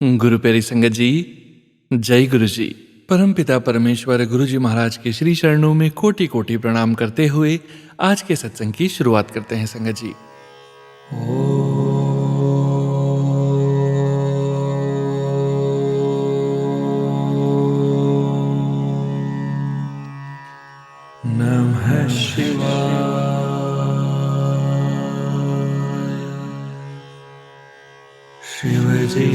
गुरु प्यारी संगत जी, जय गुरु जी। परमपिता परमेश्वर गुरु जी महाराज के श्री चरणों में कोटि कोटि प्रणाम करते हुए आज के सत्संग की शुरुआत करते हैं संगत जी। नमः शिवाय। शिव जी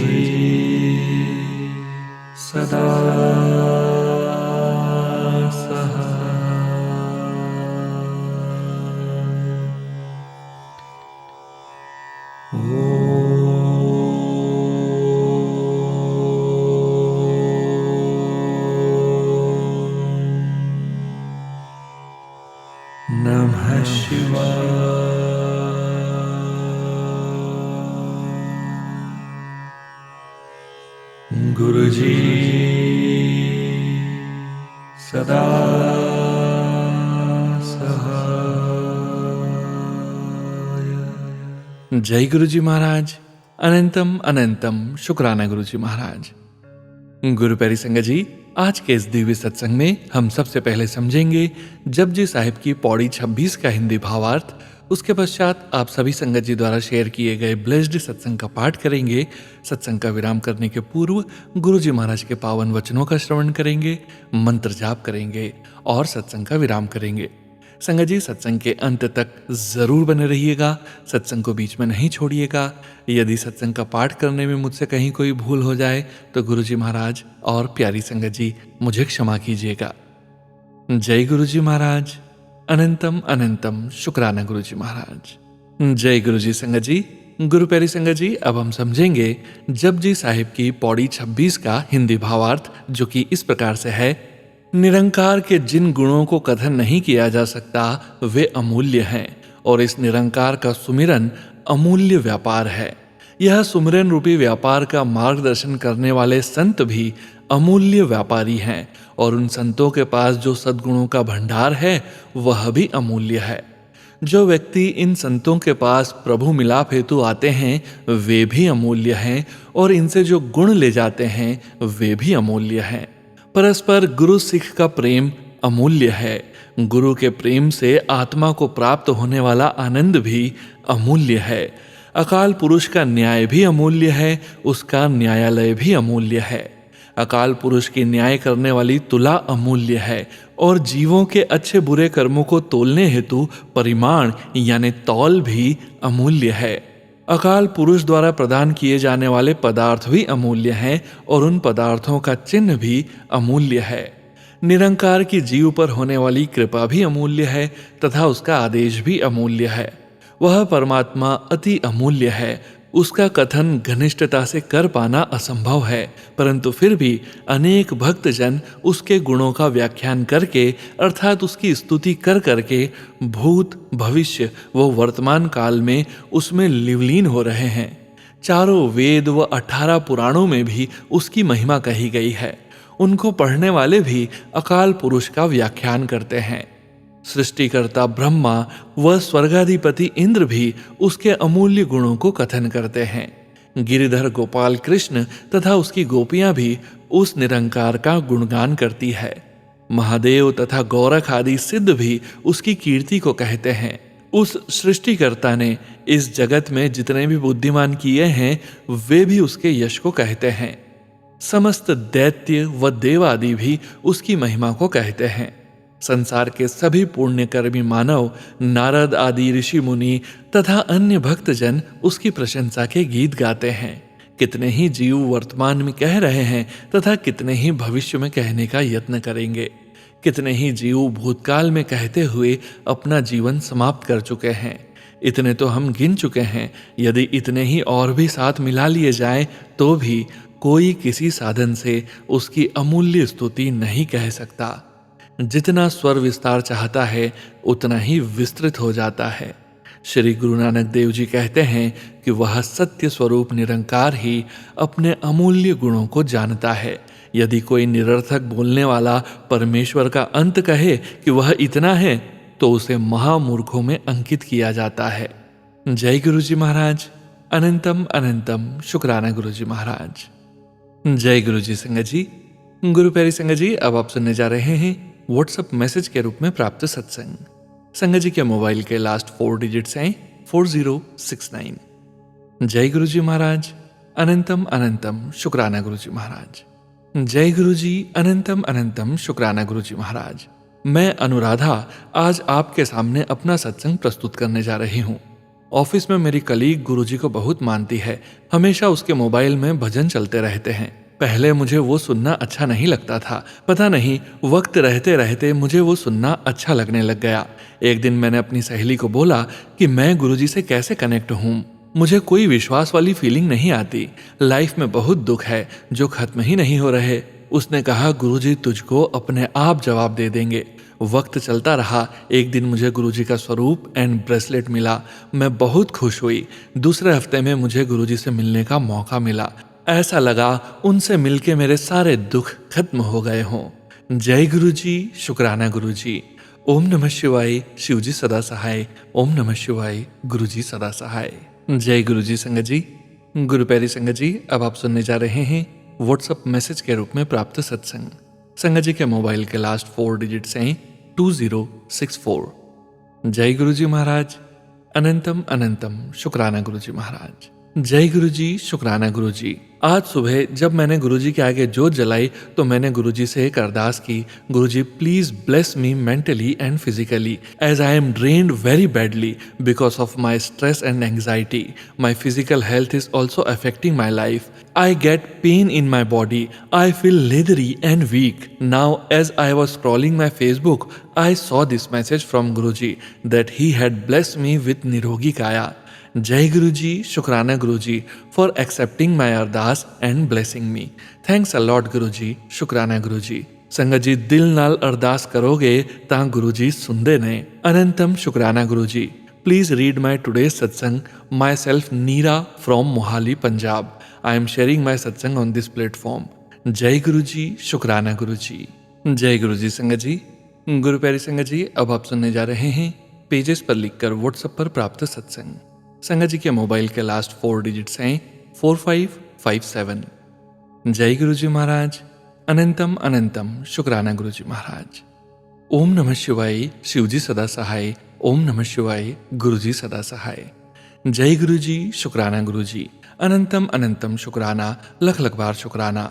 सदा नमः शिवाय। गुरु जी सदा सहाय। जय गुरु जी महाराज। अनंतम अनंतम शुक्राना गुरु जी महाराज। गुरु प्यारी संगत जी, आज के इस दिव्य सत्संग में हम सबसे पहले समझेंगे जपजी साहिब की पौड़ी 26 का हिंदी भावार्थ। उसके पश्चात आप सभी संगत जी द्वारा शेयर किए गए ब्लेस्ड सत्संग का पाठ करेंगे। सत्संग का विराम करने के पूर्व गुरु जी महाराज के पावन वचनों का श्रवण करेंगे, मंत्र जाप करेंगे और सत्संग का विराम करेंगे। संगत जी, सत्संग के अंत तक जरूर बने रहिएगा, सत्संग को बीच में नहीं छोड़िएगा। यदि सत्संग का पाठ करने में मुझसे कहीं कोई भूल हो जाए तो गुरु जी महाराज और प्यारी संगत जी मुझे क्षमा कीजिएगा। जय गुरु जी महाराज। अनंतम अनंतम शुक्राना गुरु जी महाराज। जय गुरु जी संगत जी। गुरु प्यारी संगत जी, अब हम समझेंगे जपजी साहिब की पौड़ी 26 का हिंदी भावार्थ, जो कि इस प्रकार से है। निरंकार के जिन गुणों को कथन नहीं किया जा सकता वे अमूल्य हैं, और इस निरंकार का सुमिरन अमूल्य व्यापार है। यह सुमिरन रूपी व्यापार का मार्गदर्शन करने वाले संत भी अमूल्य व्यापारी हैं, और उन संतों के पास जो सद्गुणों का भंडार है वह भी अमूल्य है। जो व्यक्ति इन संतों के पास प्रभु मिलाप हेतु आते हैं वे भी अमूल्य हैं, और इनसे जो गुण ले जाते हैं वे भी अमूल्य हैं। परस्पर गुरु सिख का प्रेम अमूल्य है। गुरु के प्रेम से आत्मा को प्राप्त होने वाला आनंद भी अमूल्य है। अकाल पुरुष का न्याय भी अमूल्य है, उसका न्यायालय भी अमूल्य है। अकाल पुरुष की न्याय करने वाली तुला अमूल्य है, और जीवों के अच्छे बुरे कर्मों को तोलने हेतु परिमाण यानी तौल भी अमूल्य है। अकाल पुरुष द्वारा प्रदान किए जाने वाले पदार्थ भी अमूल्य हैं, और उन पदार्थों का चिन्ह भी अमूल्य है। निरंकार की जीव पर होने वाली कृपा भी अमूल्य है, तथा उसका आदेश भी अमूल्य है। वह परमात्मा अति अमूल्य है। उसका कथन घनिष्ठता से कर पाना असंभव है, परंतु फिर भी अनेक भक्तजन उसके गुणों का व्याख्यान करके अर्थात उसकी स्तुति कर करके भूत भविष्य व वर्तमान काल में उसमें लिवलीन हो रहे हैं। चारों वेद व 18 पुराणों में भी उसकी महिमा कही गई है। उनको पढ़ने वाले भी अकाल पुरुष का व्याख्यान करते हैं। सृष्टिकर्ता ब्रह्मा व स्वर्गाधिपति इंद्र भी उसके अमूल्य गुणों को कथन करते हैं। गिरिधर गोपाल कृष्ण तथा उसकी गोपियां भी उस निरंकार का गुणगान करती है। महादेव तथा गौरख आदि सिद्ध भी उसकी कीर्ति को कहते हैं। उस सृष्टिकर्ता ने इस जगत में जितने भी बुद्धिमान किए हैं वे भी उसके यश को कहते हैं। समस्त दैत्य व देव आदि भी उसकी महिमा को कहते हैं। संसार के सभी पुण्यकर्मी मानव, नारद आदि ऋषि मुनि तथा अन्य भक्तजन उसकी प्रशंसा के गीत गाते हैं। कितने ही जीव वर्तमान में कह रहे हैं तथा कितने ही भविष्य में कहने का यत्न करेंगे। कितने ही जीव भूतकाल में कहते हुए अपना जीवन समाप्त कर चुके हैं। इतने तो हम गिन चुके हैं। यदि इतने ही और भी साथ मिला लिए जाएं तो भी कोई किसी साधन से उसकी अमूल्य स्तुति नहीं कह सकता। जितना स्वर विस्तार चाहता है उतना ही विस्तृत हो जाता है। श्री गुरु नानक देव जी कहते हैं कि वह सत्य स्वरूप निरंकार ही अपने अमूल्य गुणों को जानता है। यदि कोई निरर्थक बोलने वाला परमेश्वर का अंत कहे कि वह इतना है तो उसे महामूर्खों में अंकित किया जाता है। जय गुरु जी महाराज। अनंतम अनंतम शुक्राना गुरु जी महाराज। जय गुरु जी संगत जी। गुरु प्यारी संगत जी, अब आप सुनने जा रहे हैं व्हाट्सएप मैसेज के रूप में प्राप्त सत्संग। संगत जी के मोबाइल के लास्ट 4 डिजिट्स हैं 4069। जय गुरु जी महाराज, अनंतम अनंतम शुक्राना गुरु जी महाराज। जय गुरु जी, अनंतम अनंतम शुक्राना गुरु जी महाराज। मैं अनुराधा आज आपके सामने अपना सत्संग प्रस्तुत करने जा रही हूँ। ऑफिस में मेरी कलीग गुरुजी को बहुत मानती है। हमेशा उसके मोबाइल में भजन चलते रहते हैं। पहले मुझे वो सुनना अच्छा नहीं लगता था, पता नहीं वक्त रहते रहते मुझे वो सुनना अच्छा लगने लग गया। एक दिन मैंने अपनी सहेली को बोला कि मैं गुरुजी से कैसे कनेक्ट हूँ, मुझे कोई विश्वास वाली फीलिंग नहीं आती। लाइफ में बहुत दुख है जो खत्म ही नहीं हो रहे। उसने कहा गुरुजी तुझको अपने आप जवाब दे देंगे। वक्त चलता रहा। एक दिन मुझे गुरुजी का स्वरूप एंड ब्रेसलेट मिला। मैं बहुत खुश हुई। दूसरे हफ्ते में मुझे गुरुजी से मिलने का मौका मिला। ऐसा लगा उनसे मिलके मेरे सारे दुख खत्म हो गए हों। जय गुरुजी, शुक्राना गुरुजी। ओम नमः शिवाय, शिवजी सदा सहाय। ओम नमः शिवाय, गुरुजी सदा सहाय। जय गुरुजी संगत जी। गुरु प्यारी संगत जी, अब आप सुनने जा रहे हैं व्हाट्सएप मैसेज के रूप में प्राप्त सत्संग। संगत जी के मोबाइल के लास्ट 4 डिजिट्स हैं 2064। जय गुरु जी महाराज, अनंतम अनंतम शुक्राना गुरु जी महाराज। जय गुरु जी, शुक्राना गुरु जी। आज सुबह जब मैंने गुरुजी के आगे जोत जलाई तो मैंने गुरुजी से एक अरदास की, Guruji please bless me mentally and physically as I am drained very badly because of my stress and anxiety. My physical health is also affecting my life. I get pain in my body. I feel leathery and weak. Now, as I was scrolling my Facebook, I saw this message from Guruji that he had blessed me with Nirogi Kaya. Jai Guruji, Shukrana Guruji for accepting my ardas and blessing me. Thanks a lot Guruji, Shukrana Guruji. संगत जी दिल नाल अरदास करोगे तां गुरुजी सुनदे ने। अनंतम शुक्राना Guruji. Please read my today satsang. Myself Neera from Mohali Punjab. I am sharing my satsang on this platform. जय गुरु जी, शुक्राना गुरु जी। जय गुरु जी संगत जी। गुरु प्यारी संगत जी, अब आप सुनने जा रहे हैं पेजेस पर लिखकर व्हाट्सएप पर प्राप्त सत्संग। संगत जी के मोबाइल के लास्ट 4 डिजिट्स हैं 4557। जय गुरु जी महाराज, अनंतम अनंतम शुक्राना गुरु जी महाराज। ओम नमः शिवाय, शिवजी सदा सहाय। ओम नमः शिवाय, गुरुजी सदा सहाय। जय गुरु जी, शुक्राना गुरु जी। अनंतम अनंतम शुक्राना, लख लख बार शुक्राना।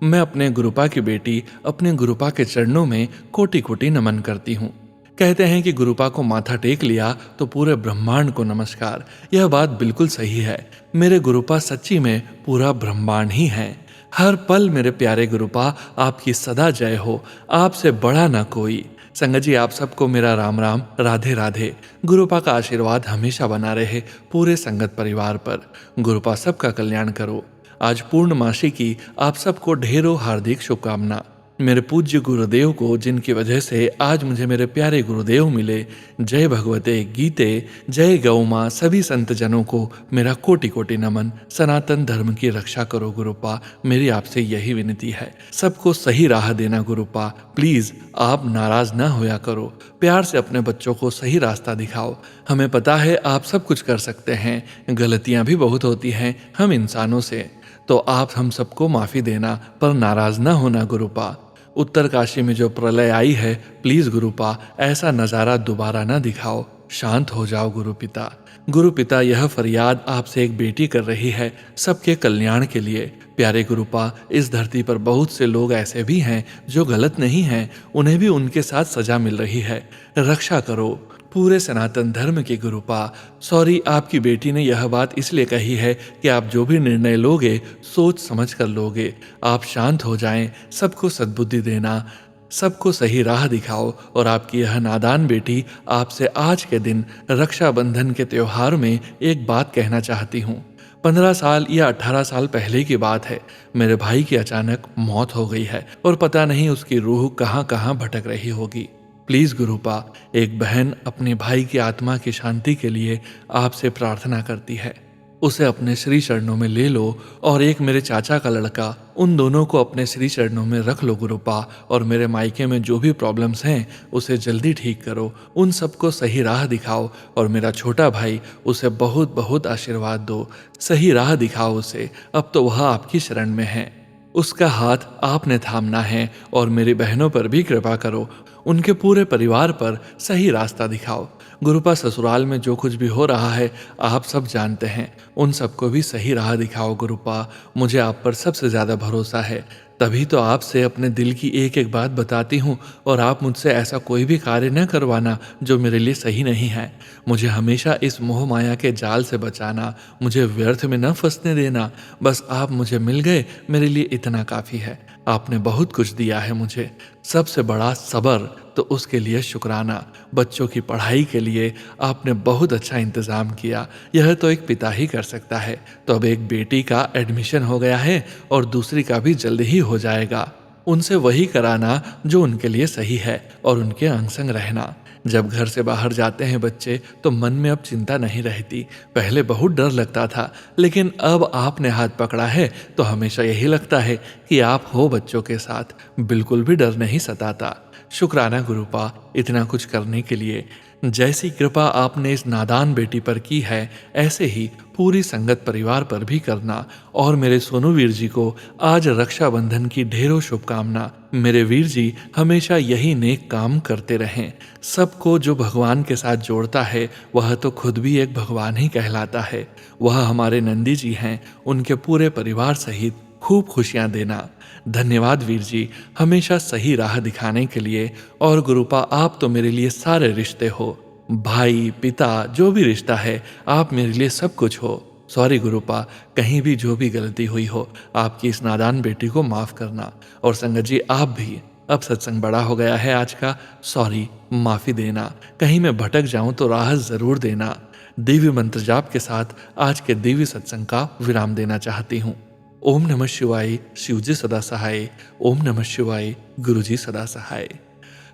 मैं अपने गुरुपा की बेटी अपने गुरुपा के चरणों में कोटि कोटि नमन करती हूँ। कहते हैं कि गुरुपा को माथा टेक लिया तो पूरे ब्रह्मांड को नमस्कार। यह बात बिल्कुल सही है। मेरे गुरुपा सच्ची में पूरा ब्रह्मांड ही है। हर पल मेरे प्यारे गुरुपा आपकी सदा जय हो। आपसे बड़ा ना कोई। संगत जी आप सबको मेरा राम राम, राधे राधे। गुरुपा का आशीर्वाद हमेशा बना रहे पूरे संगत परिवार पर। गुरुपा सबका कल्याण करो। आज पूर्णमासी की आप सबको ढेरों हार्दिक शुभकामना। मेरे पूज्य गुरुदेव को जिनकी वजह से आज मुझे मेरे प्यारे गुरुदेव मिले, जय भगवते गीते, जय गौ माँ, सभी संत जनों को मेरा कोटि कोटि नमन। सनातन धर्म की रक्षा करो गुरुपा, मेरी आपसे यही विनती है। सबको सही राह देना गुरुपा, प्लीज आप नाराज ना होया करो। प्यार से अपने बच्चों को सही रास्ता दिखाओ। हमें पता है आप सब कुछ कर सकते हैं, गलतियां भी बहुत होती हैं हम इंसानों से, तो आप हम सबको माफी देना पर नाराज ना होना गुरुपा। उत्तरकाशी में जो प्रलय आई है, प्लीज गुरुपा ऐसा नजारा दोबारा ना दिखाओ। शांत हो जाओ गुरुपिता। गुरुपिता यह फरियाद आपसे एक बेटी कर रही है सबके कल्याण के लिए। प्यारे गुरुपा, इस धरती पर बहुत से लोग ऐसे भी हैं जो गलत नहीं हैं, उन्हें भी उनके साथ सजा मिल रही है। रक्षा करो पूरे सनातन धर्म के गुरुपा। सॉरी, आपकी बेटी ने यह बात इसलिए कही है कि आप जो भी निर्णय लोगे सोच समझ कर लोगे। आप शांत हो जाएं, सबको सद्बुद्धि देना, सबको सही राह दिखाओ। और आपकी यह नादान बेटी आपसे आज के दिन रक्षाबंधन के त्योहार में एक बात कहना चाहती हूँ। 15 साल या 18 साल पहले की बात है। मेरे भाई की अचानक मौत हो गई है और पता नहीं उसकी रूह कहाँ कहाँ भटक रही होगी। प्लीज गुरुपा, एक बहन अपने भाई की आत्मा की शांति के लिए आपसे प्रार्थना करती है। उसे अपने श्री चरणों में ले लो और एक मेरे चाचा का लड़का, उन दोनों को अपने श्री चरणों में रख लो गुरुपा। और मेरे मायके में जो भी प्रॉब्लम्स हैं उसे जल्दी ठीक करो, उन सबको सही राह दिखाओ। और मेरा छोटा भाई, उसे बहुत बहुत आशीर्वाद दो, सही राह दिखाओ उसे। अब तो वह आपकी शरण में है। उसका हाथ आपने थामना है और मेरी बहनों पर भी कृपा करो, उनके पूरे परिवार पर सही रास्ता दिखाओ। गुरुपा, ससुराल में जो कुछ भी हो रहा है आप सब जानते हैं, उन सबको भी सही राह दिखाओ गुरुपा। मुझे आप पर सबसे ज़्यादा भरोसा है, तभी तो आपसे अपने दिल की एक एक बात बताती हूँ, और आप मुझसे ऐसा कोई भी कार्य न करवाना जो मेरे लिए सही नहीं है। मुझे हमेशा इस मोह माया के जाल से बचाना, मुझे व्यर्थ में न फंसने देना। बस आप मुझे मिल गए, मेरे लिए इतना काफ़ी है। आपने बहुत कुछ दिया है मुझे, सबसे बड़ा सब्र, तो उसके लिए शुक्राना। बच्चों की पढ़ाई के लिए आपने बहुत अच्छा इंतज़ाम किया, यह तो एक पिता ही कर सकता है। तो अब एक बेटी का एडमिशन हो गया है और दूसरी का भी जल्द ही हो जाएगा। उनसे वही कराना जो उनके लिए सही है और उनके अंग संग रहना। जब घर से बाहर जाते हैं बच्चे तो मन में अब चिंता नहीं रहती। पहले बहुत डर लगता था, लेकिन अब आपने हाथ पकड़ा है तो हमेशा यही लगता है कि आप हो बच्चों के साथ, बिल्कुल भी डर नहीं सताता। शुक्राना गुरुपा इतना कुछ करने के लिए। जैसी कृपा आपने इस नादान बेटी पर की है, ऐसे ही पूरी संगत परिवार पर भी करना। और मेरे सोनू वीर जी को आज रक्षाबंधन की ढेरों शुभकामना। मेरे वीर जी हमेशा यही नेक काम करते रहें। सबको जो भगवान के साथ जोड़ता है वह तो खुद भी एक भगवान ही कहलाता है। वह हमारे नंदी जी हैं, उनके पूरे परिवार सहित खूब खुशियां देना। धन्यवाद वीर जी, हमेशा सही राह दिखाने के लिए। और गुरुपा, आप तो मेरे लिए सारे रिश्ते हो, भाई पिता, जो भी रिश्ता है आप मेरे लिए सब कुछ हो। सॉरी गुरुपा, कहीं भी जो भी गलती हुई हो, आपकी इस नादान बेटी को माफ करना। और संगत जी आप भी, अब सत्संग बड़ा हो गया है आज का, सॉरी, माफी देना। कहीं मैं भटक जाऊं तो राह जरूर देना। दिव्य मंत्र जाप के साथ आज के दिव्य सत्संग का विराम देना चाहती हूँ। ओम नमः शिवाय, शिवजी सदा सहाय। ओम नमः शिवाय, गुरुजी सदा सहाय।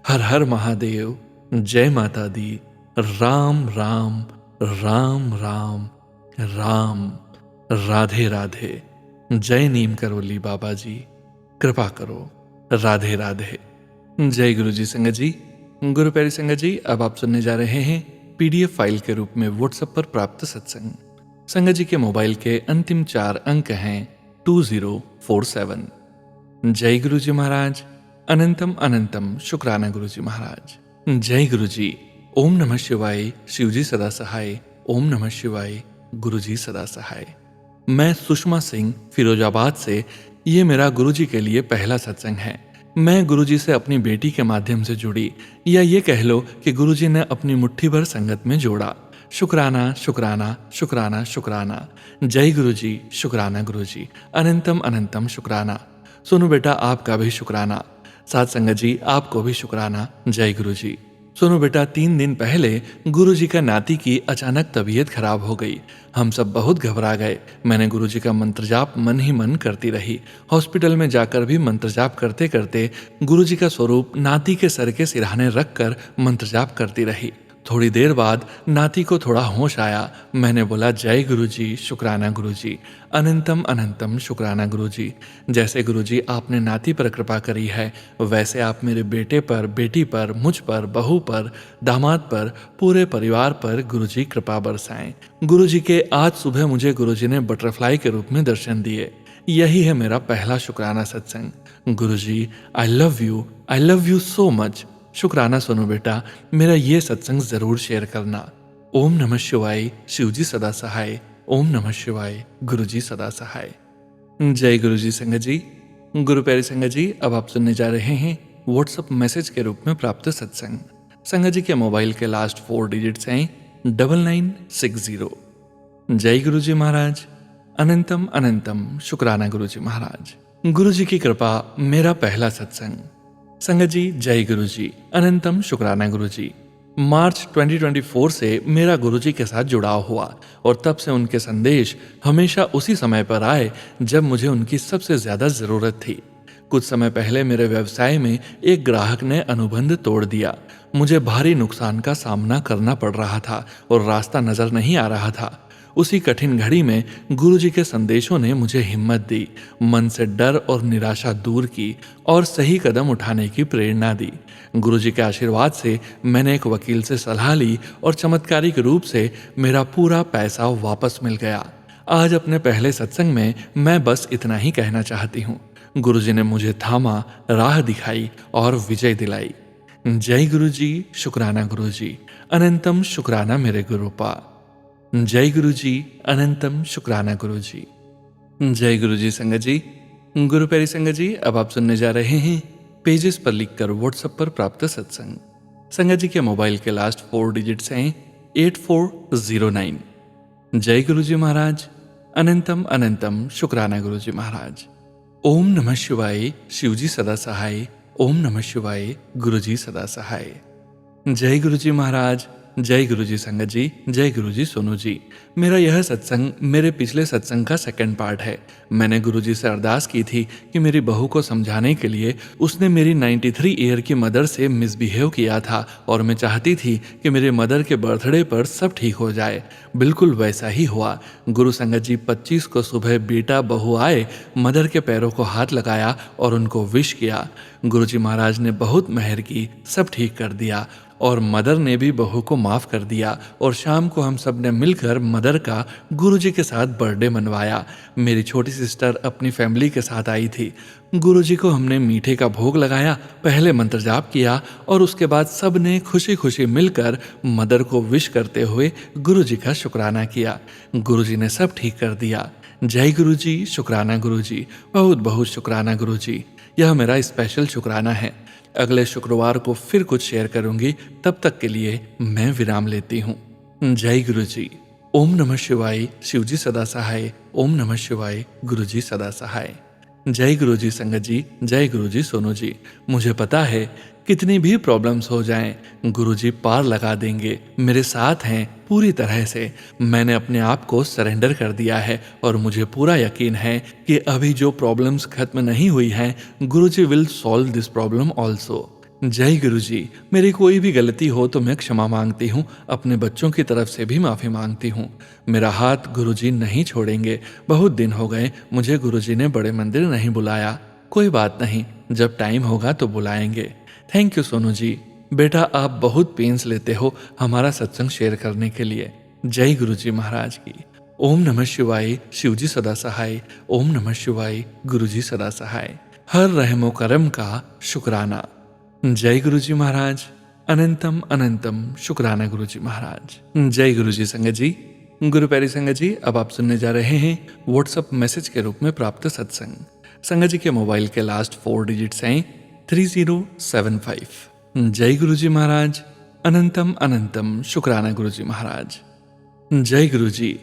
हर हर महादेव। जय माता दी। राम राम राम राम राम। राधे राधे। जय नीम करोली बाबा जी, कृपा करो। राधे राधे। जय गुरु जी। संगत जी, गुरु प्यारी संगत जी, अब आप सुनने जा रहे हैं पीडीएफ फाइल के रूप में व्हाट्सएप पर प्राप्त सत्संग। संगत जी के मोबाइल के अंतिम 4 अंक हैं 2047। जय गुरु जी महाराज। अनंतम अनंतम शुक्राना गुरु जी महाराज। जय गुरु जी। ओम नमः शिवाय, शिवजी सदा सहाय। ओम नमः शिवाय, गुरु जी सदा सहाय। मैं सुषमा सिंह, फिरोजाबाद से। ये मेरा गुरुजी के लिए पहला सत्संग है। मैं गुरुजी से अपनी बेटी के माध्यम से जुड़ी, या ये कह लो कि गुरुजी ने अपनी मुट्ठी भर संगत में जोड़ा। शुक्राना शुक्राना शुक्राना शुक्राना। जय गुरुजी। शुक्राना गुरुजी। अनंतम अनंतम शुक्राना। सुनो बेटा, आपका भी शुक्राना। साथ संगत जी, आपको भी शुक्राना। जय गुरुजी। सुनो बेटा, 3 दिन पहले गुरुजी का नाती की अचानक तबीयत खराब हो गई। हम सब बहुत घबरा गए। मैंने गुरुजी का मंत्र जाप मन ही मन करती रही। हॉस्पिटल में जाकर भी मंत्र जाप करते करते गुरुजी का स्वरूप नाती के सर के सिरहाने रखकर मंत्र जाप करती रही। थोड़ी देर बाद नाती को थोड़ा होश आया। मैंने बोला, जय गुरुजी, शुक्राना गुरुजी। अनंतम अनंतम शुक्राना गुरुजी। जैसे गुरुजी आपने नाती पर कृपा करी है, वैसे आप मेरे बेटे पर, बेटी पर, मुझ पर, बहू पर, दामाद पर, पूरे परिवार पर गुरुजी कृपा बरसाएं। गुरुजी के आज सुबह मुझे गुरुजी ने बटरफ्लाई के रूप में दर्शन दिए। यही है मेरा पहला शुक्राना सत्संग। Guruji, I love you so much. शुक्राना सुनो बेटा, मेरा ये सत्संग जरूर शेयर करना। ओम नमः शिवाय, शिवजी सदा सहाय। ओम नमः शिवाय, गुरुजी सदा सहाय। जय गुरुजी। संगत जी, गुरु प्यारी संगत जी, अब आप सुनने जा रहे हैं व्हाट्सएप मैसेज के रूप में प्राप्त सत्संग। संगत जी के मोबाइल के लास्ट 4 डिजिट्स हैं 9960। जय गुरुजी महाराज। अनंतम अनंतम शुक्राना गुरुजी महाराज। गुरुजी की कृपा, मेरा पहला सत्संग। संगत जी, जय गुरुजी। अनंतम शुक्राना गुरुजी। मार्च 2024 से मेरा गुरुजी के साथ जुड़ाव हुआ और तब से उनके संदेश हमेशा उसी समय पर आए जब मुझे उनकी सबसे ज्यादा जरूरत थी। कुछ समय पहले मेरे व्यवसाय में एक ग्राहक ने अनुबंध तोड़ दिया। मुझे भारी नुकसान का सामना करना पड़ रहा था और रास्ता नजर नहीं आ रहा था। उसी कठिन घड़ी में गुरुजी के संदेशों ने मुझे हिम्मत दी, मन से डर और निराशा दूर की और सही कदम उठाने की प्रेरणा दी। गुरुजी के आशीर्वाद से मैंने एक वकील से सलाह ली और चमत्कारिक रूप से मेरा पूरा पैसा वापस मिल गया। आज अपने पहले सत्संग में मैं बस इतना ही कहना चाहती हूँ। गुरुजी ने मुझे थामा, राह दिखाई और विजय दिलाई। जय गुरुजी, शुक्राना गुरुजी, अनंतम शुक्राना मेरे गुरुपा। जय गुरुजी, अनंतम शुक्राना गुरुजी। जय गुरुजी संगत जी। गुरु प्यारी संगत जी, अब आप सुनने जा रहे हैं पेजेस पर लिखकर व्हाट्सएप पर प्राप्त सत्संग। संगत जी के मोबाइल के लास्ट 4 डिजिट्स हैं 8409। जय गुरुजी महाराज, अनंतम अनंतम शुक्राना गुरुजी महाराज। ओम नमः शिवाय, शिवजी सदा सहाय। ओम नमः शिवाय, गुरुजी सदा सहाय। जय गुरुजी महाराज, जय गुरुजी संगत जी, जय गुरुजी सोनू जी। मेरा यह सत्संग मेरे पिछले सत्संग का सेकंड पार्ट है। मैंने गुरुजी से अरदास की थी कि मेरी बहू को समझाने के लिए उसने मेरी 93 ईयर की मदर से मिसबिहेव किया था और मैं चाहती थी कि मेरे मदर के बर्थडे पर सब ठीक हो जाए। बिल्कुल वैसा ही हुआ। गुरु संगत जी 25 को सुबह बेटा बहू आए, मदर के पैरों को हाथ लगाया और उनको विश किया। गुरुजी महाराज ने बहुत मेहर की, सब ठीक कर दिया और मदर ने भी बहू को माफ कर दिया और शाम को हम सब ने मिलकर मदर का गुरुजी के साथ बर्थडे मनवाया। मेरी छोटी सिस्टर अपनी फैमिली के साथ आई थी। गुरुजी को हमने मीठे का भोग लगाया, पहले मंत्र जाप किया और उसके बाद सब ने खुशी खुशी मिलकर मदर को विश करते हुए गुरुजी का शुक्राना किया। गुरुजी ने सब ठीक कर दिया। जय गुरुजी, शुक्राना गुरुजी, बहुत बहुत शुक्राना गुरुजी। यह मेरा स्पेशल शुक्राना है। अगले शुक्रवार को फिर कुछ शेयर करूंगी, तब तक के लिए मैं विराम लेती हूँ। जय गुरुजी। ओम नमः शिवाय, शिवजी सदा सहाय। ओम नमः शिवाय, गुरुजी सदा सहाय। जय गुरुजी संगत जी, जय गुरुजी सोनू जी। मुझे पता है कितनी भी प्रॉब्लम्स हो जाएं, गुरुजी पार लगा देंगे, मेरे साथ हैं पूरी तरह से। मैंने अपने आप को सरेंडर कर दिया है और मुझे पूरा यकीन है कि अभी जो प्रॉब्लम्स खत्म नहीं हुई हैं, Guruji will solve this problem also. जय गुरुजी। मेरी कोई भी गलती हो तो मैं क्षमा मांगती हूँ, अपने बच्चों की तरफ से भी माफ़ी मांगती हूँ। मेरा हाथ गुरुजी नहीं छोड़ेंगे। बहुत दिन हो गए मुझे गुरुजी ने बड़े मंदिर नहीं बुलाया। कोई बात नहीं, जब टाइम होगा तो बुलाएंगे। Thank you Sonu ji. बेटा, आप बहुत पेंस लेते हो हमारा सत्संग शेयर करने के लिए। जय गुरुजी महाराज की। ओम नमः शिवाय, शिवजी सदा सहाय। ओम नमः शिवाय, गुरुजी सदा सहाय। हर रहमो करम का शुक्राना। जय गुरुजी महाराज, अनंतम अनंतम शुक्राना गुरुजी महाराज। जय गुरुजी संगत जी। गुरु प्यारी संगत जी, अब आप सुनने जा रहे हैं व्हाट्सएप मैसेज के रूप में प्राप्त सत्संग। संगत जी के मोबाइल के लास्ट 4 डिजिट्स हैं 3075। जय गुरुजी महाराज, अनंतम अनंतम शुक्राना गुरुजी महाराज। जय गुरुजी।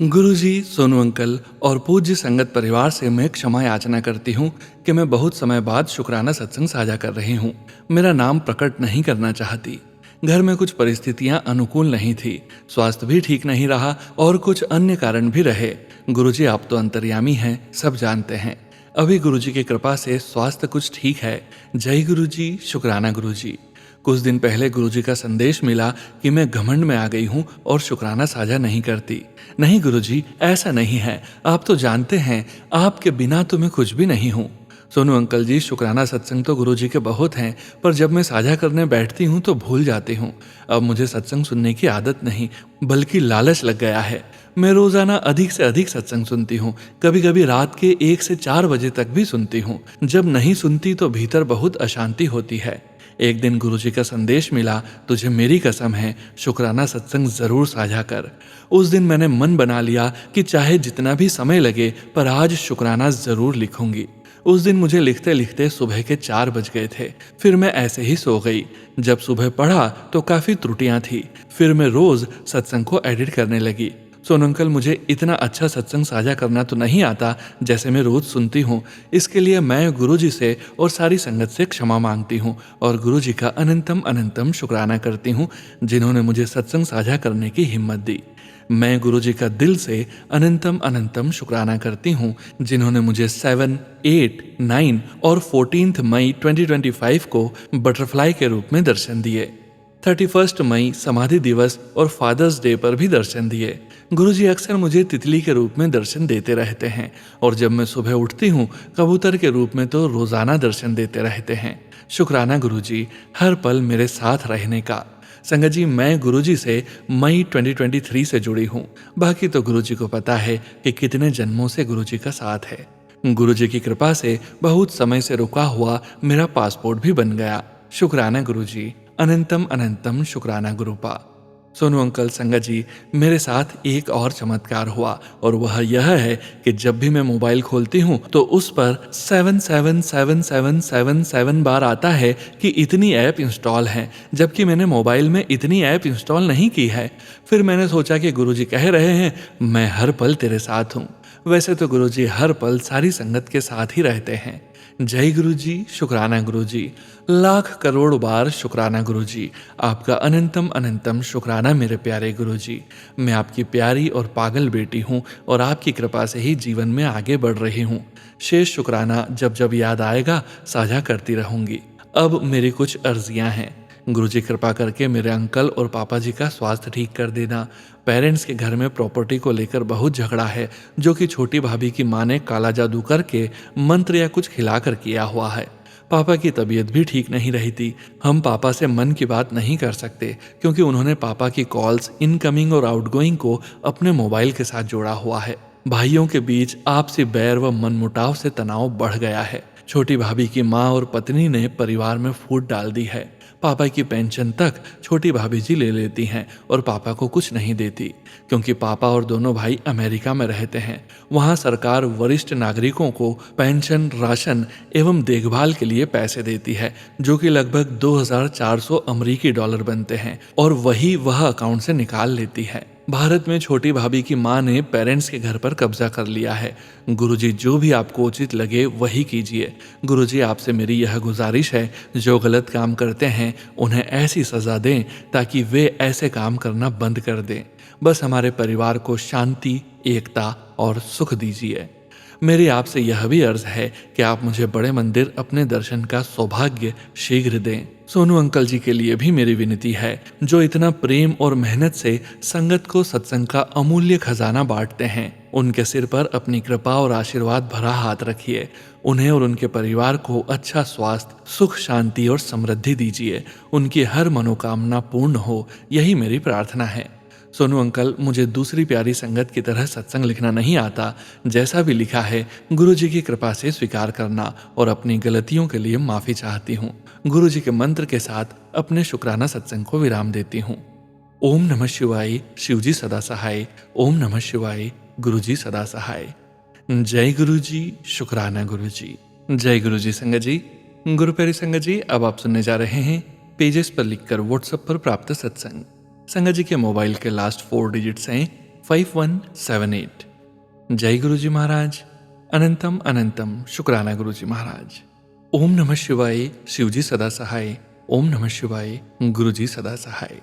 गुरुजी, सोनू अंकल और पूज्य संगत परिवार से मैं क्षमा याचना करती हूँ कि मैं बहुत समय बाद शुक्राना सत्संग साझा कर रही हूँ। मेरा नाम प्रकट नहीं करना चाहती। घर में कुछ परिस्थितियां अनुकूल नहीं थी, स्वास्थ्य भी ठीक नहीं रहा और कुछ अन्य कारण भी रहे। गुरुजी, आप तो अंतर्यामी हैं, सब जानते हैं। अभी गुरुजी की कृपा से स्वास्थ्य कुछ ठीक है। जय गुरुजी, शुक्राना गुरुजी। कुछ दिन पहले गुरुजी का संदेश मिला कि मैं घमंड में आ गई हूँ और शुक्राना साझा नहीं करती। नहीं गुरुजी, ऐसा नहीं है। आप तो जानते हैं आपके बिना तो मैं कुछ भी नहीं हूँ। सोनू अंकल जी, शुक्राना सत्संग तो गुरुजी के बहुत हैं, पर जब मैं साझा करने बैठती हूँ तो भूल जाती हूँ। अब मुझे सत्संग सुनने की आदत नहीं, बल्कि लालच लग गया है। मैं रोजाना अधिक से अधिक सत्संग सुनती हूँ, कभी कभी रात के 1 से 4 बजे तक भी सुनती हूँ। जब नहीं सुनती तो भीतर बहुत अशांति होती है। एक दिन गुरुजी का संदेश मिला, तुझे मेरी कसम है शुक्राना सत्संग जरूर साझा कर। उस दिन मैंने मन बना लिया कि चाहे जितना भी समय लगे पर आज शुक्राना जरूर लिखूंगी। उस दिन मुझे लिखते लिखते सुबह के 4 बज गए थे। फिर मैं ऐसे ही सो गई। जब सुबह पढ़ा तो काफी त्रुटियां थी। फिर मैं रोज सत्संग को एडिट करने लगी। सोनू अंकल, मुझे इतना अच्छा सत्संग साझा करना तो नहीं आता जैसे मैं रोज सुनती हूँ। इसके लिए मैं गुरुजी से और सारी संगत से क्षमा मांगती हूँ और गुरुजी का अनंतम अनंतम शुक्राना करती हूँ जिन्होंने मुझे सत्संग साझा करने की हिम्मत दी। मैं गुरुजी का दिल से अनंतम अनंतम शुक्राना करती हूँ जिन्होंने मुझे 7, 8, 9 और 14 मई 2025 को बटरफ्लाई के रूप में दर्शन दिए। 31 मई समाधि दिवस और फादर्स डे पर भी दर्शन दिए। गुरुजी अक्सर मुझे तितली के रूप में दर्शन देते रहते हैं और जब मैं सुबह उठती हूँ कबूतर के रूप में तो रोजाना दर्शन देते रहते हैं। शुक्राना गुरुजी, हर पल मेरे साथ रहने का। संगत जी, मैं गुरुजी से मई 2023 से जुड़ी हूँ। बाकी तो गुरुजी को पता है कि कितने जन्मों से गुरुजी का साथ है। गुरुजी की कृपा से बहुत समय से रुका हुआ मेरा पासपोर्ट भी बन गया। शुक्राना गुरुजी, अनंतम अनंतम शुक्राना गुरुपा। सोनू अंकल, संगत जी, मेरे साथ एक और चमत्कार हुआ और वह यह है कि जब भी मैं मोबाइल खोलती हूँ तो उस पर 777777 बार आता है कि इतनी ऐप इंस्टॉल हैं, जबकि मैंने मोबाइल में इतनी ऐप इंस्टॉल नहीं की है। फिर मैंने सोचा कि गुरुजी कह रहे हैं मैं हर पल तेरे साथ हूँ। वैसे तो गुरुजी हर पल सारी संगत के साथ ही रहते हैं। जय गुरुजी, शुक्राना गुरुजी, लाख करोड़ बार शुक्राना गुरुजी, आपका अनंतम अनंतम शुक्राना मेरे प्यारे गुरुजी। मैं आपकी प्यारी और पागल बेटी हूँ और आपकी कृपा से ही जीवन में आगे बढ़ रही हूँ। शेष शुक्राना जब जब याद आएगा साझा करती रहूंगी। अब मेरी कुछ अर्जियां हैं। गुरुजी कृपा करके मेरे अंकल और पापा जी का स्वास्थ्य ठीक कर देना। पेरेंट्स के घर में प्रॉपर्टी को लेकर बहुत झगड़ा है, जो कि छोटी भाभी की माँ ने काला जादू करके मंत्र या कुछ खिलाकर किया हुआ है। पापा की तबीयत भी ठीक नहीं रही थी। हम पापा से मन की बात नहीं कर सकते क्योंकि उन्होंने पापा की कॉल्स इनकमिंग और आउटगोइंग को अपने मोबाइल के साथ जोड़ा हुआ है। भाइयों के बीच आपसी बैर व मनमुटाव से तनाव बढ़ गया है। छोटी भाभी की माँ और पत्नी ने परिवार में फूट डाल दी है। पापा की पेंशन तक छोटी भाभी जी ले लेती हैं और पापा को कुछ नहीं देती, क्योंकि पापा और दोनों भाई अमेरिका में रहते हैं। वहाँ सरकार वरिष्ठ नागरिकों को पेंशन, राशन एवं देखभाल के लिए पैसे देती है, जो कि लगभग 2400 अमेरिकी डॉलर बनते हैं, और वही वह अकाउंट से निकाल लेती है। भारत में छोटी भाभी की माँ ने पेरेंट्स के घर पर कब्जा कर लिया है। गुरुजी, जो भी आपको उचित लगे वही कीजिए। गुरुजी, आपसे मेरी यह गुजारिश है, जो गलत काम करते हैं उन्हें ऐसी सजा दें ताकि वे ऐसे काम करना बंद कर दें। बस हमारे परिवार को शांति, एकता और सुख दीजिए। मेरी आपसे यह भी अर्ज है कि आप मुझे बड़े मंदिर अपने दर्शन का सौभाग्य शीघ्र दें। सोनू अंकल जी के लिए भी मेरी विनती है, जो इतना प्रेम और मेहनत से संगत को सत्संग का अमूल्य खजाना बांटते हैं। उनके सिर पर अपनी कृपा और आशीर्वाद भरा हाथ रखिए। उन्हें और उनके परिवार को अच्छा स्वास्थ्य, सुख, शांति और समृद्धि दीजिए। उनकी हर मनोकामना पूर्ण हो, यही मेरी प्रार्थना है। सोनू अंकल, मुझे दूसरी प्यारी संगत की तरह सत्संग लिखना नहीं आता। जैसा भी लिखा है गुरुजी की कृपा से स्वीकार करना और अपनी गलतियों के लिए माफी चाहती हूँ। गुरुजी के मंत्र के साथ अपने शुक्राना सत्संग को विराम देती हूँ। ओम नमः शिवाय, शिवजी सदा सहाय। ओम नमः शिवाय, गुरुजी सदा सहाय। जय गुरुजी, शुक्राना गुरुजी। जय गुरुजी संगत जी। गुरु प्यारी संगत जी, अब आप सुनने जा रहे हैं पेजेस पर लिखकर व्हाट्सएप पर प्राप्त सत्संग। संगत जी के मोबाइल के लास्ट 4 डिजिट्स हैं 5178। जय गुरुजी महाराज, अनंतम अनंतम शुक्राना गुरुजी महाराज। ओम नमः शिवाय, शिवजी सदा सहाय। ओम नमः शिवाय, गुरुजी सदा सहाय।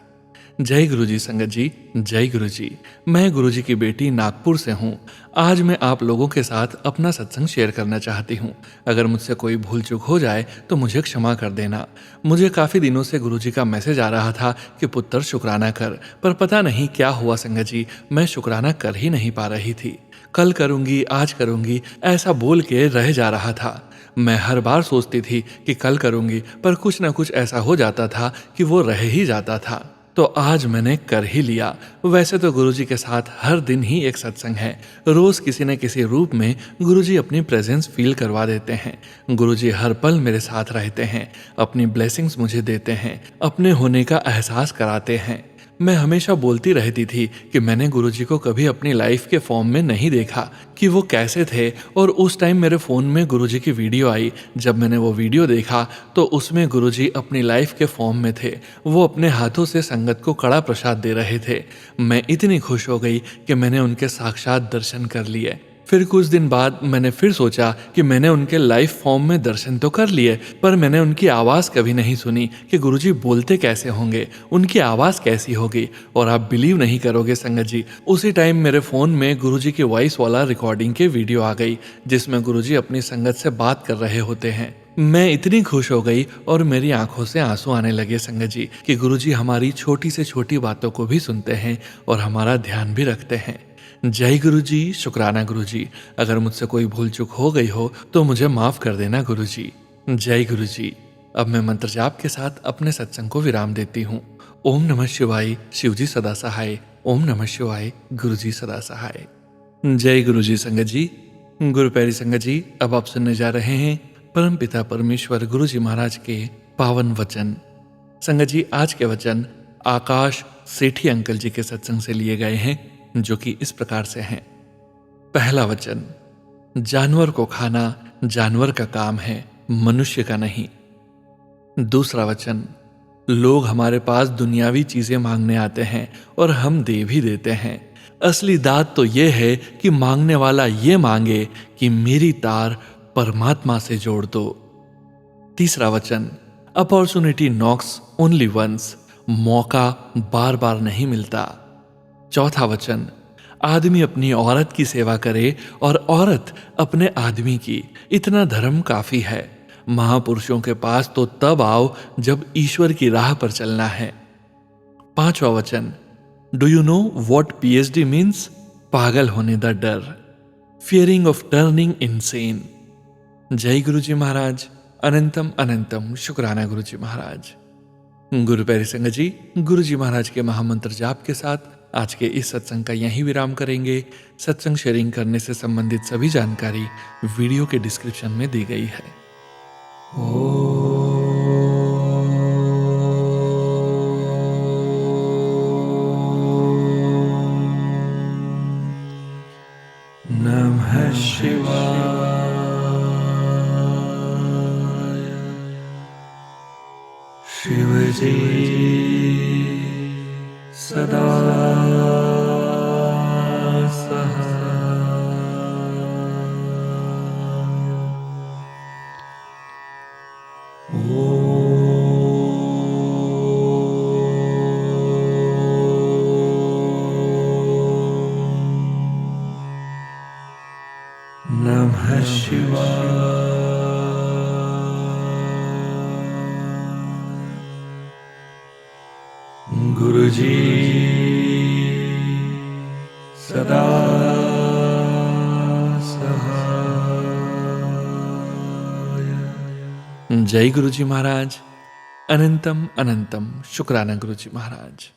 जय गुरुजी संगत जी, जय गुरुजी। मैं गुरुजी की बेटी नागपुर से हूँ। आज मैं आप लोगों के साथ अपना सत्संग शेयर करना चाहती हूँ। अगर मुझसे कोई भूल चूक हो जाए तो मुझे क्षमा कर देना। मुझे काफ़ी दिनों से गुरुजी का मैसेज आ रहा था कि पुत्र शुक्राना कर, पर पता नहीं क्या हुआ संगत जी, मैं शुक्राना कर ही नहीं पा रही थी। कल करूँगी, आज करूँगी, ऐसा बोल के रह जा रहा था। मैं हर बार सोचती थी कि कल करूँगी, पर कुछ ना कुछ ऐसा हो जाता था कि वो रह ही जाता था। तो आज मैंने कर ही लिया। वैसे तो गुरुजी के साथ हर दिन ही एक सत्संग है। रोज किसी न किसी रूप में गुरुजी अपनी प्रेजेंस फील करवा देते हैं। गुरुजी हर पल मेरे साथ रहते हैं, अपनी ब्लेसिंग्स मुझे देते हैं, अपने होने का एहसास कराते हैं। मैं हमेशा बोलती रहती थी कि मैंने गुरुजी को कभी अपनी लाइफ के फॉर्म में नहीं देखा कि वो कैसे थे, और उस टाइम मेरे फ़ोन में गुरुजी की वीडियो आई। जब मैंने वो वीडियो देखा तो उसमें गुरुजी अपनी लाइफ के फॉर्म में थे। वो अपने हाथों से संगत को कड़ा प्रसाद दे रहे थे। मैं इतनी खुश हो गई कि मैंने उनके साक्षात दर्शन कर लिए। फिर कुछ दिन बाद मैंने फिर सोचा कि मैंने उनके लाइव फॉर्म में दर्शन तो कर लिए, पर मैंने उनकी आवाज़ कभी नहीं सुनी कि गुरुजी बोलते कैसे होंगे, उनकी आवाज़ कैसी होगी। और आप बिलीव नहीं करोगे संगत जी, उसी टाइम मेरे फ़ोन में गुरुजी की वॉइस वाला रिकॉर्डिंग की वीडियो आ गई, जिसमें गुरुजी अपनी संगत से बात कर रहे होते हैं। मैं इतनी खुश हो गई और मेरी आंखों से आंसू आने लगे संगत जी, कि गुरुजी हमारी छोटी से छोटी बातों को भी सुनते हैं और हमारा ध्यान भी रखते हैं। जय गुरुजी, शुक्राना गुरुजी। अगर मुझसे कोई भूल चूक हो गई हो तो मुझे माफ कर देना गुरुजी। जय गुरुजी। अब मैं मंत्र जाप के साथ अपने सत्संग को विराम देती हूँ। ओम नमः शिवाय, शिवजी सदा सहाय। ओम नमः शिवाय, गुरुजी सदा सहाय। जय गुरुजी संगत जी। गुरु प्यारी संगत जी, अब आप सुनने जा रहे हैं परम पिता परमेश्वर गुरु जी महाराज के पावन वचन। संगत जी, आज के वचन आकाश सेठी अंकल जी के सत्संग से लिए गए हैं, जो कि इस प्रकार से हैं। पहला वचन, जानवर को खाना जानवर का काम है, मनुष्य का नहीं। दूसरा वचन, लोग हमारे पास दुनियावी चीजें मांगने आते हैं और हम दे भी देते हैं। असली दात तो यह है कि मांगने वाला ये मांगे कि मेरी तार परमात्मा से जोड़ दो। तीसरा वचन, अपॉर्चुनिटी नॉक्स ओनली वंस, मौका बार बार नहीं मिलता। चौथा वचन, आदमी अपनी औरत की सेवा करे और औरत अपने आदमी की, इतना धर्म काफी है। महापुरुषों के पास तो तब आओ जब ईश्वर की राह पर चलना है। पांचवा वचन, do you know what PhD means? पागल होने दा डर, फियरिंग ऑफ टर्निंग इनसेन। जय गुरु जी महाराज, अनंतम अनंतम शुक्राना गुरु जी महाराज। गुरु प्यारी संगत जी, गुरु जी महाराज के महामंत्र जाप के साथ आज के इस सत्संग का यहीं विराम करेंगे। सत्संग शेयरिंग करने से संबंधित सभी जानकारी वीडियो के डिस्क्रिप्शन में दी गई है। नमः शिवाय। शिवजी सदा नमः शिवाय। गुरुजी सदा सहाय। जय गुरु जी महाराज, अनंतम अनंतम शुक्राना गुरु जी महाराज।